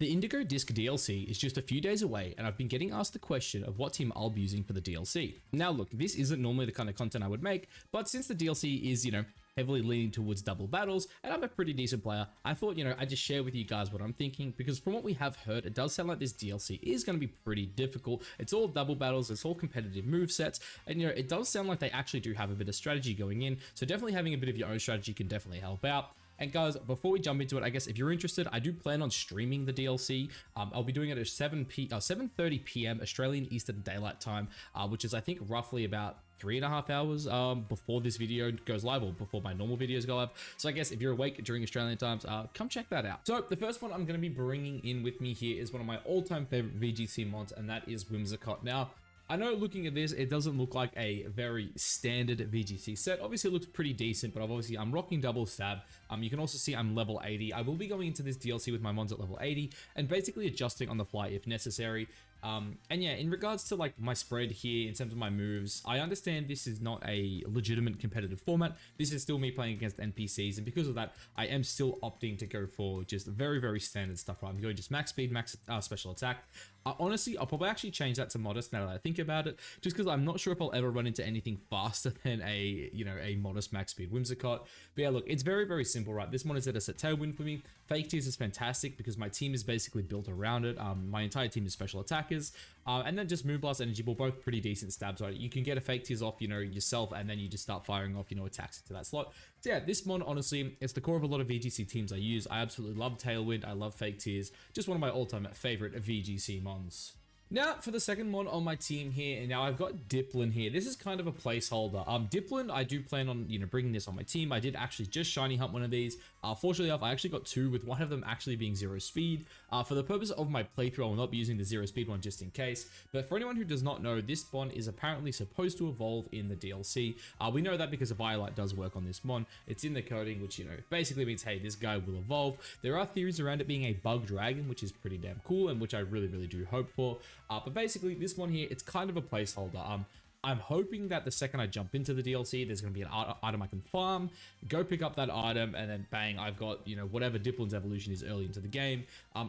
The Indigo Disc DLC is just a few days away, and I've been getting asked the question of what team I'll be using for the DLC. Now look, this isn't normally the kind of content I would make, but since the DLC is, heavily leaning towards double battles, and I'm a pretty decent player, I thought, I'd just share with you guys what I'm thinking, because from what we have heard, it does sound like this DLC is going to be pretty difficult. It's all double battles, it's all competitive movesets, and it does sound like they actually do have a bit of strategy going in, so definitely having a bit of your own strategy can definitely help out. And guys, before we jump into it, I guess if you're interested, I do plan on streaming the DLC. I'll be doing it at 7:30 p.m. Australian Eastern Daylight Time, which is I think roughly about 3.5 hours before this video goes live, or before my normal videos go live. So I guess if you're awake during Australian times, come check that out. So the first one I'm going to be bringing in with me here is one of my all-time favorite VGC mods, and that is Whimsicott. Now, I know looking at this, it doesn't look like a very standard VGC set. Obviously, it looks pretty decent, but obviously I'm rocking double stab. You can also see I'm level 80. I will be going into this DLC with my mons at level 80 and basically adjusting on the fly if necessary. And yeah, in regards to like my spread here, in terms of my moves, I understand this is not a legitimate competitive format. This is still me playing against NPCs, and because of that, I am still opting to go for just very, very standard stuff. Right? I'm going just max speed, max special attack. Honestly, I'll probably actually change that to modest now that I think about it, just because I'm not sure if I'll ever run into anything faster than a modest max speed Whimsicott. But yeah, look, it's very, very simple, right? This one is at a set tailwind for me. Fake Tears is fantastic because my team is basically built around it. My entire team is special attackers. And then just Moonblast, Energy Ball, both pretty decent stabs, right? You can get a Fake Tears off, yourself, and then you just start firing off, attacks into that slot. So yeah, this mod, honestly, it's the core of a lot of VGC teams I use. I absolutely love Tailwind. I love Fake Tears. Just one of my all-time favorite VGC mons. Now, for the second mod on my team here, and now I've got Diplin here. This is kind of a placeholder. Diplin, I do plan on, bringing this on my team. I did actually just shiny hunt one of these. Fortunately enough, I actually got two, with one of them actually being 0 speed. For the purpose of my playthrough, I will not be using the 0 speed one just in case. But for anyone who does not know, this mon is apparently supposed to evolve in the DLC. We know that because Violet does work on this mon. It's in the coding, which, basically means, hey, this guy will evolve. There are theories around it being a bug dragon, which is pretty damn cool, and which I really, really do hope for. But basically, this one here, it's kind of a placeholder. I'm hoping that the second I jump into the DLC, there's going to be an item I can farm, go pick up that item, and then bang, I've got, whatever Diplin's evolution is early into the game.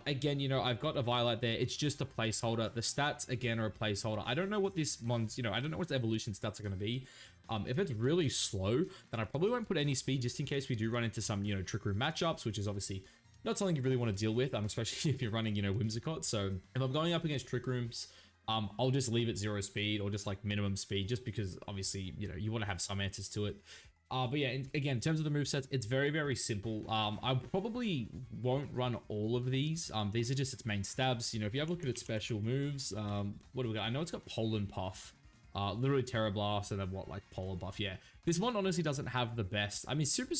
Again, I've got a Violet there. It's just a placeholder. The stats, again, are a placeholder. I don't know what this mon's, I don't know what the evolution stats are going to be. If it's really slow, then I probably won't put any speed just in case we do run into some, Trick Room matchups, which is obviously not something you really want to deal with, especially if you're running, Whimsicott. So if I'm going up against Trick Rooms, I'll just leave it 0 speed or just like minimum speed, just because obviously, you want to have some answers to it. But yeah, again, in terms of the movesets, it's very, very simple. I probably won't run all of these. These are just its main stabs. If you have a look at its special moves, what do we got? I know it's got Poland Puff. Literally Terra Blast, and then what, like Polar Buff. Yeah, this one honestly doesn't have the best. I mean, Syrup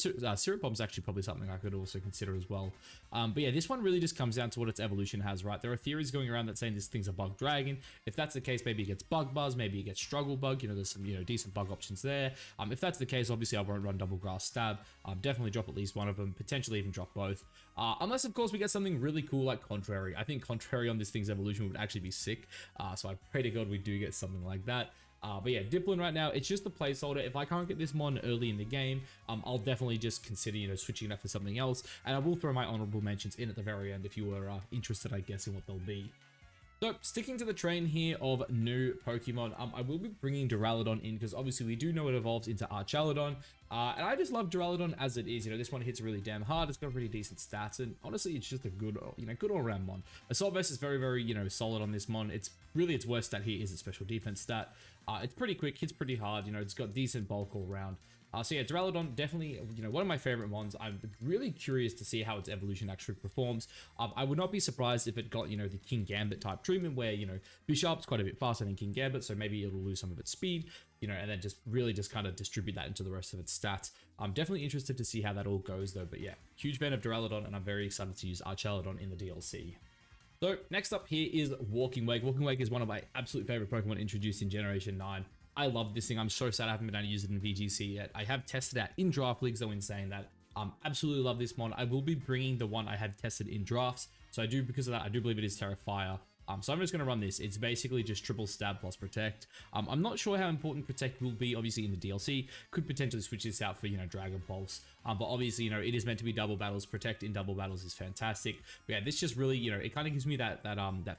Bomb is actually probably something I could also consider as well. But yeah, this one really just comes down to what its evolution has, right? There are theories going around that saying this thing's a bug dragon. If that's the case, maybe it gets Bug Buzz, maybe it gets Struggle Bug. There's some decent bug options there. If that's the case, obviously I won't run Double Grass Stab. Definitely drop at least one of them, potentially even drop both. Unless of course we get something really cool like Contrary. I think Contrary on this thing's evolution would actually be sick. So I pray to God we do get something like that. But yeah, Diplin right now, it's just a placeholder. If I can't get this mon early in the game, I'll definitely just consider, switching it up for something else. And I will throw my honorable mentions in at the very end if you were interested, I guess, in what they'll be. So, sticking to the train here of new Pokemon, I will be bringing Duraludon in because obviously we do know it evolves into Archaludon. And I just love Duraludon as it is. This one hits really damn hard. It's got pretty decent stats, and honestly, it's just a good, good all-around mon. Assault Vest is very, very, solid on this mon. It's really its worst stat here is its special defense stat. It's pretty quick, hits pretty hard. It's got decent bulk all around. So yeah, Duraludon, definitely, one of my favorite mons. I'm really curious to see how its evolution actually performs. I would not be surprised if it got, the King Gambit type treatment where, Bisharp's quite a bit faster than King Gambit, so maybe it'll lose some of its speed, and then just really just kind of distribute that into the rest of its stats. I'm definitely interested to see how that all goes though, but yeah, huge fan of Duraludon, and I'm very excited to use Archaludon in the DLC. So next up here is Walking Wake. Walking Wake is one of my absolute favorite Pokemon introduced in Generation 9. I love this thing. I'm so sad I haven't been able to use it in VGC yet. I have tested it out in draft leagues though, in saying that. Absolutely love this mon. I will be bringing the one I have tested in drafts. So I do, because of that, I do believe it is Terra Fire. So I'm just going to run this. It's basically just triple stab plus protect. I'm not sure how important protect will be, obviously, in the DLC. Could potentially switch this out for, you know, Dragon Pulse. But obviously, you know, it is meant to be double battles. Protect in double battles is fantastic. But yeah, this just really, you know, it kind of gives me that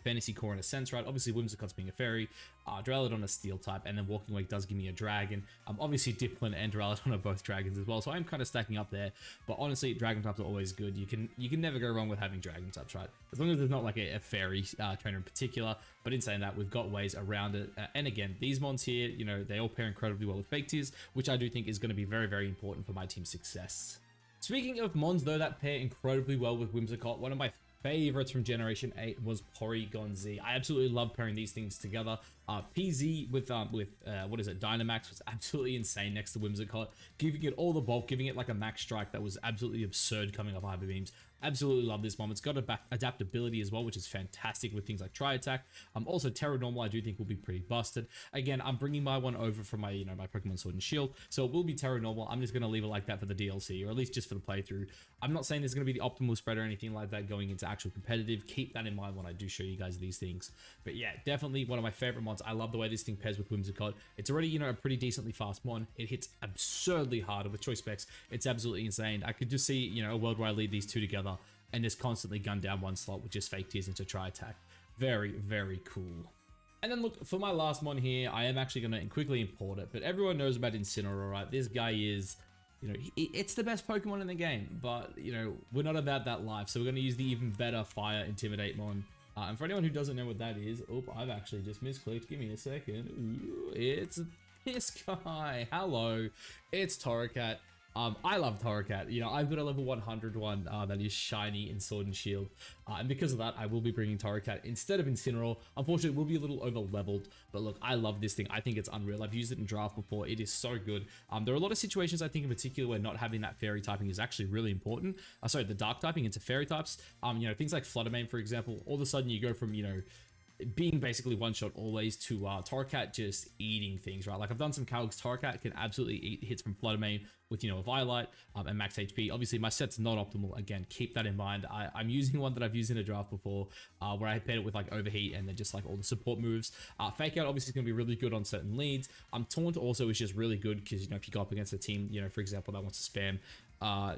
fantasy core in a sense, right? Obviously, Whimsicott's being a fairy, Duraludon a steel type, and then Walking Wake does give me a dragon. Obviously, Dipplin and Duraludon are both dragons as well, so I'm kind of stacking up there. But honestly, dragon types are always good. You can never go wrong with having dragon types, right? As long as there's not like a fairy trainer in particular. But in saying that, we've got ways around it. And again, these mons here, you know, they all pair incredibly well with fake tears, which I do think is going to be very, very important for my team's success. Speaking of mons, though, that pair incredibly well with Whimsicott, one of my favorites from Generation 8 was Porygon Z. I absolutely love pairing these things together. PZ with what is it, Dynamax was absolutely insane next to Whimsicott, giving it all the bulk, giving it like a max strike that was absolutely absurd coming off Hyper Beams. Absolutely love this one. It's got adaptability as well, which is fantastic with things like Tri Attack. Also Terra Normal I do think will be pretty busted. Again, I'm bringing my one over from my, you know, my Pokemon Sword and Shield, so it will be Terra Normal. I'm just going to leave it like that for the DLC, or at least just for the playthrough. I'm not saying there's going to be the optimal spread or anything like that going into actual competitive. Keep that in mind when I do show you guys these things. But yeah, definitely one of my favorite mons. I love the way this thing pairs with Whimsicott. It's already, you know, a pretty decently fast mon. It hits absurdly hard with choice specs. It's absolutely insane. I could just see, you know, a world where I lead these two together and just constantly gun down one slot with just fake tears into Tri Attack. Very, very cool. And then look, for my last mon here, I am actually going to quickly import it, but everyone knows about Incineroar, right? This guy is, you know, it's the best Pokemon in the game, but, you know, we're not about that life, so we're going to use the even better Fire Intimidate mon. And for anyone who doesn't know what that is, oh, I've actually just misclicked. Give me a second. Ooh, it's this guy. Hello, it's Torracat. I love Torracat. You know, I've got a level 100 one that is shiny in Sword and Shield. And because of that, I will be bringing Torracat instead of Incineroar. Unfortunately, it will be a little over leveled. But look, I love this thing. I think it's unreal. I've used it in draft before. It is so good. There are a lot of situations, I think, in particular, where not having that fairy typing is actually really important. Sorry, the dark typing into fairy types. You know, things like Fluttermane, for example. All of a sudden, you go from, you know, being basically one shot always to Torracat just eating things, right? Like I've done some calcs. Torracat can absolutely eat hits from Fluttermane with, you know, a Violet and max HP. Obviously my set's not optimal. Again, keep that in mind. I'm using one that I've used in a draft before where I paired it with like Overheat and then just like all the support moves. Fake Out obviously is going to be really good on certain leads. Taunt also is just really good because, you know, if you go up against a team, you know, for example, that wants to spam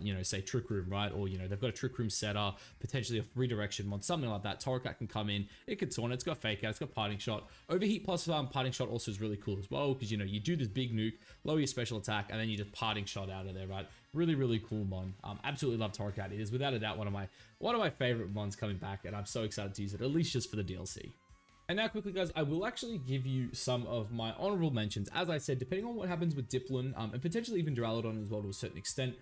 you know, say Trick Room, right? Or, you know, they've got a Trick Room setter, potentially a redirection mod, something like that. Torracat can come in, it can taunt, it's got Fake Out, it's got Parting Shot. Overheat plus Parting Shot also is really cool as well, because, you know, you do this big nuke, lower your special attack, and then you just Parting Shot out of there, right? Really, really cool mon. Absolutely love Torracat. It is without a doubt one of my favorite mons coming back, and I'm so excited to use it, at least just for the DLC. And now quickly, guys, I will actually give you some of my honorable mentions. As I said, depending on what happens with Dipplin, and potentially even Duraludon as well to a certain extent,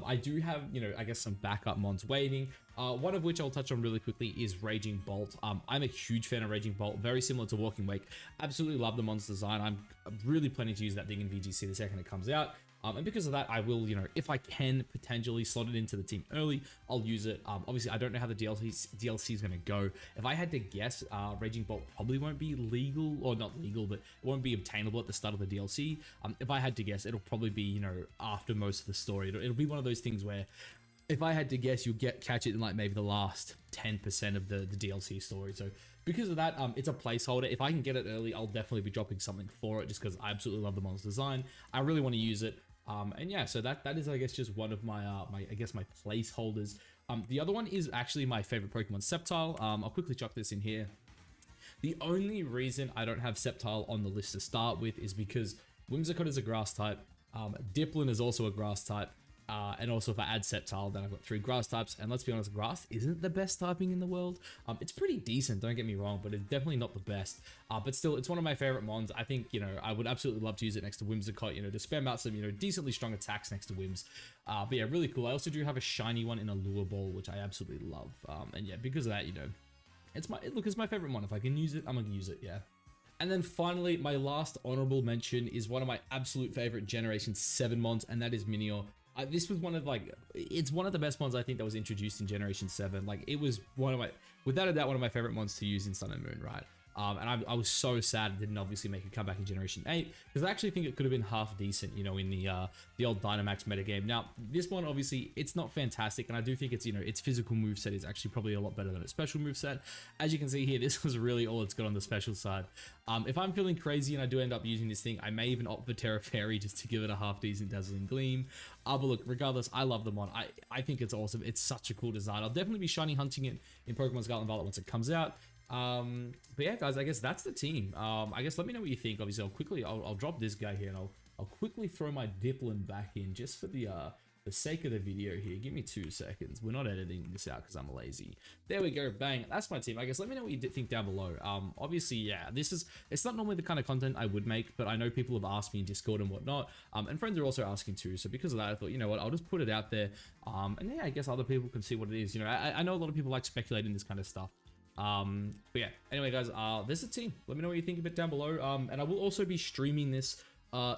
I do have, you know, I guess some backup mons waiting. One of which I'll touch on really quickly is Raging Bolt. I'm a huge fan of Raging Bolt, very similar to Walking Wake. Absolutely love the mon's design. I'm really planning to use that thing in VGC the second it comes out. And because of that, I will, you know, if I can potentially slot it into the team early, I'll use it. Obviously, I don't know how the DLC is going to go. If I had to guess, Raging Bolt probably won't be legal, or not legal, but it won't be obtainable at the start of the DLC. If I had to guess, it'll probably be, you know, after most of the story. It'll be one of those things where, if I had to guess, you'll catch it in like maybe the last 10% of the DLC story. So because of that, it's a placeholder. If I can get it early, I'll definitely be dropping something for it, just because I absolutely love the mon's design. I really want to use it. And yeah, so that is, I guess, just one of my my placeholders. The other one is actually my favorite Pokemon, Sceptile. I'll quickly chuck this in here. The only reason I don't have Sceptile on the list to start with is because Whimsicott is a grass type. Dipplin is also a grass type. And also if I add Sceptile, then I've got 3 grass types, and let's be honest, grass isn't the best typing in the world. It's pretty decent, don't get me wrong, but it's definitely not the best. But still, it's one of my favorite mons. I think, you know, I would absolutely love to use it next to Whimsicott, you know, to spam out some, you know, decently strong attacks next to Whims. But yeah, really cool. I also do have a shiny one in a Lure Ball, which I absolutely love. And yeah, because of that, you know, it's my favorite mon. If I can use it, I'm gonna use it, yeah. And then finally, my last honorable mention is one of my absolute favorite Generation 7 mons, and that is Minior. This was one of, like, it's one of the best mons I think that was introduced in Generation 7. Like, it was without a doubt, one of my favorite mons to use in Sun and Moon, right? And I was so sad it didn't obviously make a comeback in Generation 8, because I actually think it could have been half decent, you know, in the old Dynamax metagame. Now, this one, obviously, it's not fantastic, and I do think it's, you know, its physical moveset is actually probably a lot better than its special moveset. As you can see here, this was really all it's got on the special side. If I'm feeling crazy and I do end up using this thing, I may even opt for Terra Fairy just to give it a half decent Dazzling Gleam. But look, regardless, I love the mod. I think it's awesome. It's such a cool design. I'll definitely be shiny hunting it in Pokemon Scarlet and Violet once it comes out. But yeah, guys, I guess that's the team. I guess let me know what you think. Obviously, I'll drop this guy here, and I'll quickly throw my Dipplin back in just for the sake of the video here. Give me 2 seconds. We're not editing this out because I'm lazy. There we go. Bang. That's my team. I guess let me know what you think down below. Obviously, yeah, it's not normally the kind of content I would make, but I know people have asked me in Discord and whatnot. And friends are also asking too. So because of that, I thought, you know what, I'll just put it out there. And yeah, I guess other people can see what it is. You know, I know a lot of people like speculating this kind of stuff. But yeah, anyway, guys, this is a team. Let me know what you think of it down below. And I will also be streaming this.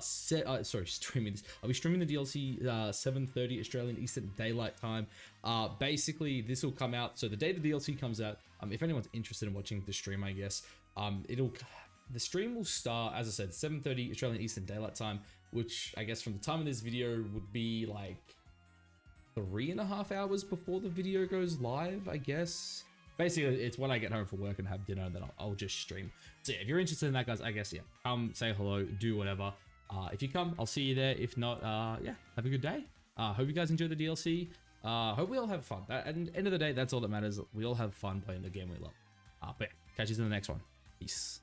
Streaming this. I'll be streaming the DLC 7:30 Australian Eastern Daylight Time. Basically, this will come out. So the day the DLC comes out, if anyone's interested in watching the stream, I guess, the stream will start, as I said, 7:30 Australian Eastern Daylight Time, which I guess from the time of this video would be like 3.5 hours before the video goes live, I guess. Basically, it's when I get home from work and have dinner, and then I'll just stream. So yeah, if you're interested in that, guys, I guess, yeah, come say hello, do whatever. If you come, I'll see you there. If not, yeah, have a good day. Hope you guys enjoy the DLC. Hope we all have fun. At the end of the day, that's all that matters. We all have fun playing the game we love. But yeah, catch you in the next one. Peace.